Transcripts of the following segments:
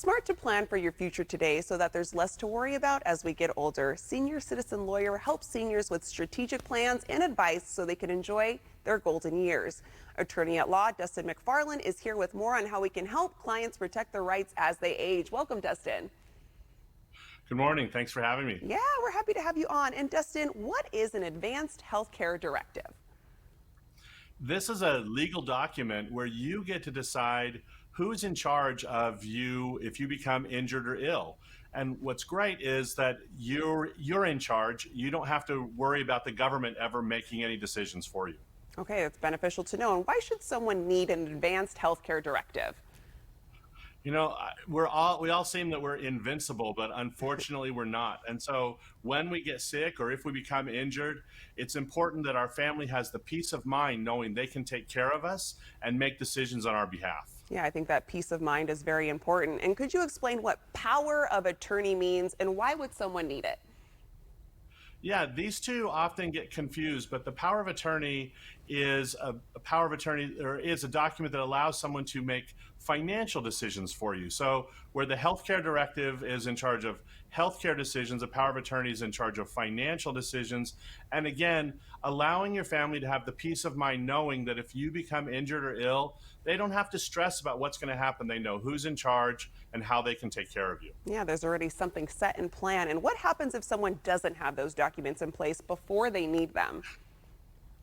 smart to plan for your future today so that there's less to worry about as we get older. Senior Citizen Lawyer helps seniors with strategic plans and advice so they can enjoy their golden years. Attorney at law Dustin McFarland is here with more on how we can help clients protect their rights as they age. Welcome, Dustin. Good morning. Thanks for having me. Yeah, we're happy to have you on. And Dustin, what is an advanced healthcare directive? This is a legal document where you get to decide who's in charge of you if you become injured or ill. And what's great is that you're in charge. You don't have to worry about the government ever making any decisions for you. Okay, that's beneficial to know. And why should someone need an advanced healthcare directive? We all seem that we're invincible, but unfortunately we're not. And so when we get sick or if we become injured, it's important that our family has the peace of mind knowing they can take care of us and make decisions on our behalf. Yeah, I think that peace of mind is very important. And could you explain what power of attorney means and why would someone need it? Yeah, these two often get confused, but the power of attorney is a power of attorney, or is a document that allows someone to make financial decisions for you. So where the healthcare directive is in charge of healthcare decisions, a power of attorney is in charge of financial decisions. And again, allowing your family to have the peace of mind knowing that if you become injured or ill, they don't have to stress about what's going to happen. They know who's in charge and how they can take care of you. Yeah, there's already something set in plan. And what happens if someone doesn't have those documents in place before they need them?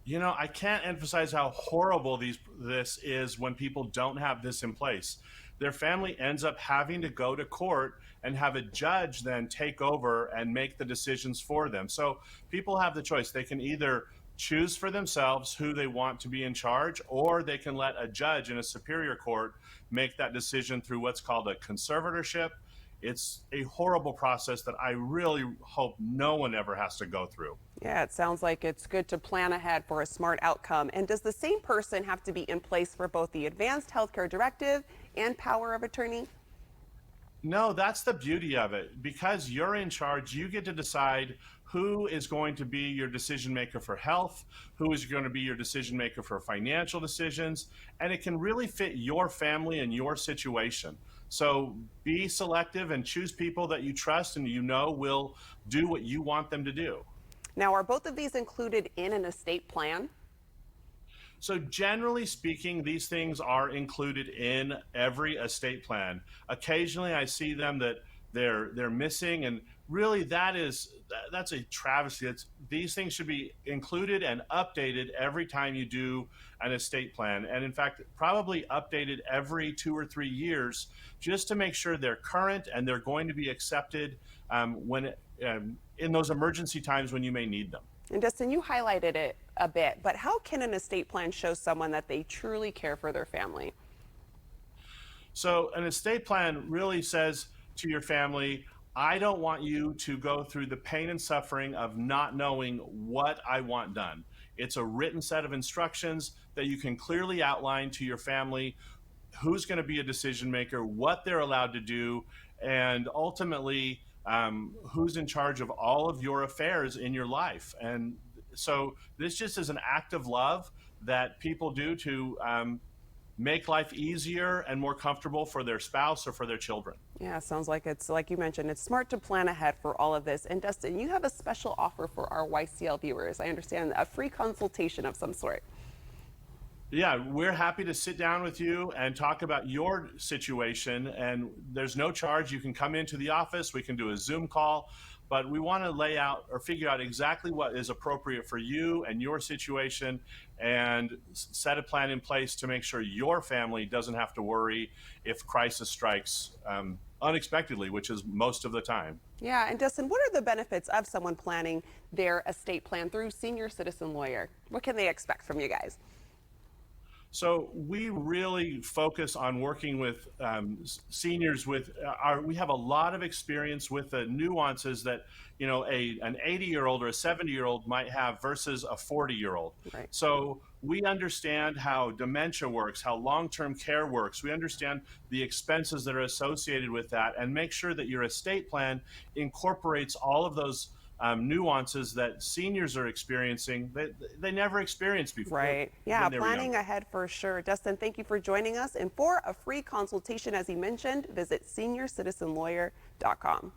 I can't emphasize how horrible this is when people don't have this in place. Their family ends up having to go to court and have a judge then take over and make the decisions for them. So people have the choice. They can either choose for themselves who they want to be in charge, or they can let a judge in a superior court make that decision through what's called a conservatorship. It's a horrible process that I really hope no one ever has to go through. Yeah, it sounds like it's good to plan ahead for a smart outcome. And does the same person have to be in place for both the advanced healthcare directive and power of attorney? No, that's the beauty of it. Because you're in charge, you get to decide who is going to be your decision maker for health, who is going to be your decision maker for financial decisions, and it can really fit your family and your situation. So be selective and choose people that you trust and you know will do what you want them to do. Now, are both of these included in an estate plan? So generally speaking, these things are included in every estate plan. Occasionally I see them that they're missing, and really that's a travesty. These things should be included and updated every time you do an estate plan, and in fact probably updated every 2 or 3 years just to make sure they're current and they're going to be accepted when in those emergency times when you may need them. And Dustin, you highlighted it a bit, but how can an estate plan show someone that they truly care for their family? So an estate plan really says to your family, I don't want you to go through the pain and suffering of not knowing what I want done. It's a written set of instructions that you can clearly outline to your family who's going to be a decision maker, what they're allowed to do, and ultimately who's in charge of all of your affairs in your life. And so this just is an act of love that people do to make life easier and more comfortable for their spouse or for their children. Yeah, sounds like it's like you mentioned, it's smart to plan ahead for all of this. And Dustin, you have a special offer for our YCL viewers. I understand a free consultation of some sort. Yeah, we're happy to sit down with you and talk about your situation. And there's no charge. You can come into the office. We can do a Zoom call. But we want to lay out or figure out exactly what is appropriate for you and your situation and set a plan in place to make sure your family doesn't have to worry if crisis strikes unexpectedly, which is most of the time. Yeah, and Dustin, what are the benefits of someone planning their estate plan through Senior Citizen Lawyer? What can they expect from you guys? So we really focus on working with seniors. We have a lot of experience with the nuances that an 80-year-old or a 70-year-old might have versus a 40-year-old. Right. So we understand how dementia works, how long-term care works. We understand the expenses that are associated with that, and make sure that your estate plan incorporates all of those nuances that seniors are experiencing that they never experienced before. Right. Yeah, When they were planning younger. ahead for sure. Dustin, thank you for joining us. And for a free consultation, as he mentioned, visit seniorcitizenlawyer.com.